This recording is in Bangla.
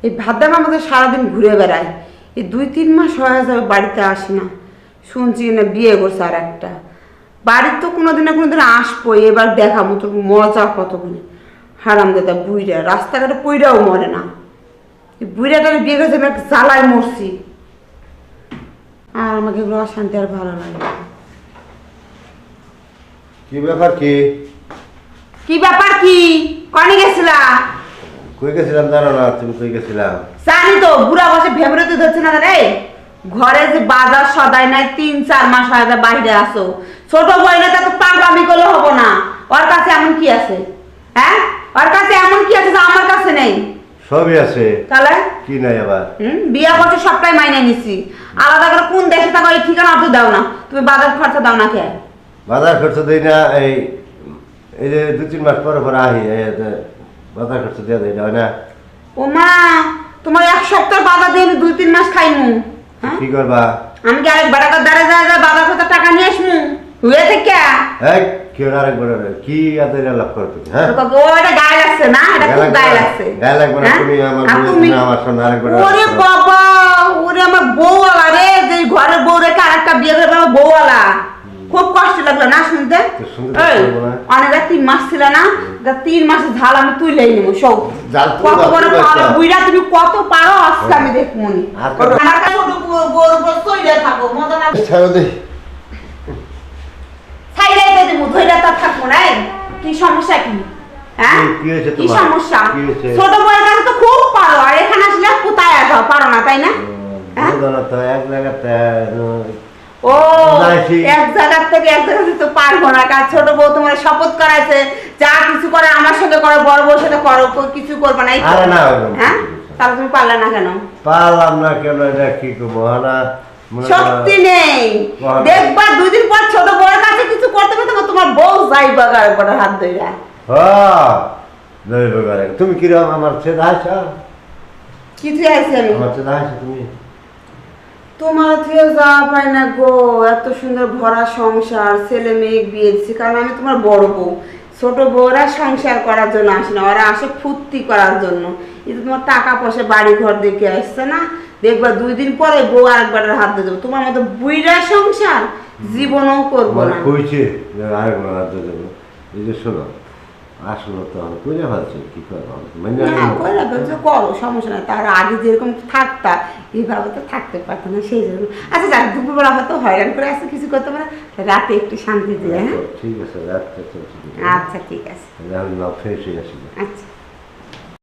এই ভাদ্দাম আমাদের সারাদিন ঘুরে বেড়ায়, এই 2-3 মাস হয়ে যাবে বাড়িতে আসে না। শুনছি না বিয়ে করছে আর একটা। বাড়ির তো কোনোদিন না কোনোদিন আসবো, এবার দেখাবো তোর মজা কতগুলি। হারাম দাদা বুইরা রাস্তাঘাটে পইরাও মরে না। এই বুইরাটারে বিয়ে করেছে, আমি এক জ্বালায় মরছি। আর আমাকে এগুলো অশান্তি আর ভালো লাগে না। কি ব্যাপার? কি ব্যাপার? কি কনে গেছিলা? কই গেছিলাম জানো না? তুমি কই গেছিলাম? জানি তো, বুড়া বসে ভেবরেতে ধরছে না রে। ঘরে যে বাজার সদাই নাই, 3-4 মাস হয়ে যায় বাইরে আসো। ছোট বইনে তো পাগলামি করলে হবো না। ওর কাছে এমন কি আছে? হ্যাঁ, ওর কাছে এমন কি আছে যে আমার কাছে নেই? সবই আছে। তাহলে কি নাই আবার? বিয়া করছে সবটাই মাইনে নিছি। আলাদা করে কোন দেশে থাকো এই ঠিকানা তো দাও না। তুমি বাজার খরচা দাও না কে? বাজার খরচ দেই না। এই যে 2-3 মাস পরে পরে আহি, বাজার খরচ দেওয়া দেয় না। ও মা, তোমার 1 সপ্তাহ বাজার দিয়ে 2-3 মাস খাইমু। কি করবা? আমি কি আরেক বাড়াকার দ্বারা যায় বাজার খরচা টাকা নিয়ে আসমু? হুয়ে থেকে কেউ আরেকবার কি আদের লাভ করো তুমি? হ্যাঁ, ওটা গায়ে লাগছে না? এটা খুব গায়ে লাগছে। গায়ে লাগবে না। তুমি আমার সামনে আরেকবার। ওরে বাবা, ওরে আমার বউওয়ালা রে, যে ঘরের বউ রেখে আরেকটা বিয়ে করে আমার বউওয়ালা। খুব কষ্ট লাগলো না শুনতে? অনেক 3 মাস ছিল না? 3 মাসের ঝাল আমি তুইলেই নেবো সব। কত বড় পারো বুইড়া, তুমি কত পারো আজকে আমি দেখবো নি। থাকো মজা না ছাইলাই দে দেবো, ধইরা তো থাকবো না। কি সমস্যা? কি হ্যাঁ, কি সমস্যা? ছোট বড় কাছে তো খুব পারো, আর এখানে আসলে কোথায় যাও পারো না, তাই না? ও এক জায়গা থেকে এক জায়গা তো পারবো না। কার ছোট বউ তোমার শপথ করাইছে যা কিছু করে আমার সঙ্গে করো, বড় বউর সাথে করো, কিছু করবে না। হ্যাঁ, তাহলে তুমি পারলে না কেন? পারলাম না কেন? এটা কি করবো না, শক্তি নেই। দেখবা 2 দিন পর ছোট বউর কাছে কিছু করতে পারবে, তোমার বউ যাইবা গাড়ি হাত ধইরা। তুমি কিরকম আমার ছেলে আছো? কিছু আছে আমি আমার ছেলে আছো তুমি? তোমার থেকে যাওয়া পাই না গো। এত সুন্দর ভরা সংসার, ছেলে মেয়ে বিয়ে দিচ্ছি, কারণ আমি তোমার বড় বউ। ছোট বউরা সংসার করার জন্য আসে না, ওরা আসে ফুর্তি করার জন্য। কিন্তু তোমার টাকা পয়সা বাড়ি ঘর দেখে আসছে না, দেখবা 2 দিন পরে বউ আরেকবার হাত দিয়ে দেবো। তোমার মতো বুইড়া সংসার জীবনও করবো না। কইছে আরেকবার হাত দিয়ে দেবো। এই যে শোনো, আসলে তো আমি কইলে ভাবছি কি করবো, করো সমস্যা নাই। তার আগে যেরকম থাকতা এইভাবে তো থাকতে পারতো না, সেই জন্য। আচ্ছা যাক, দুপুরবেলা হয়তো হয়রান করে আসছে, কিছু করতে পারে, রাতে একটু শান্তি দিয়ে। হ্যাঁ ঠিক আছে, রাতটা চলছে। আচ্ছা ঠিক আছে, আমি ফ্রেশ হয়ে আসি। আচ্ছা।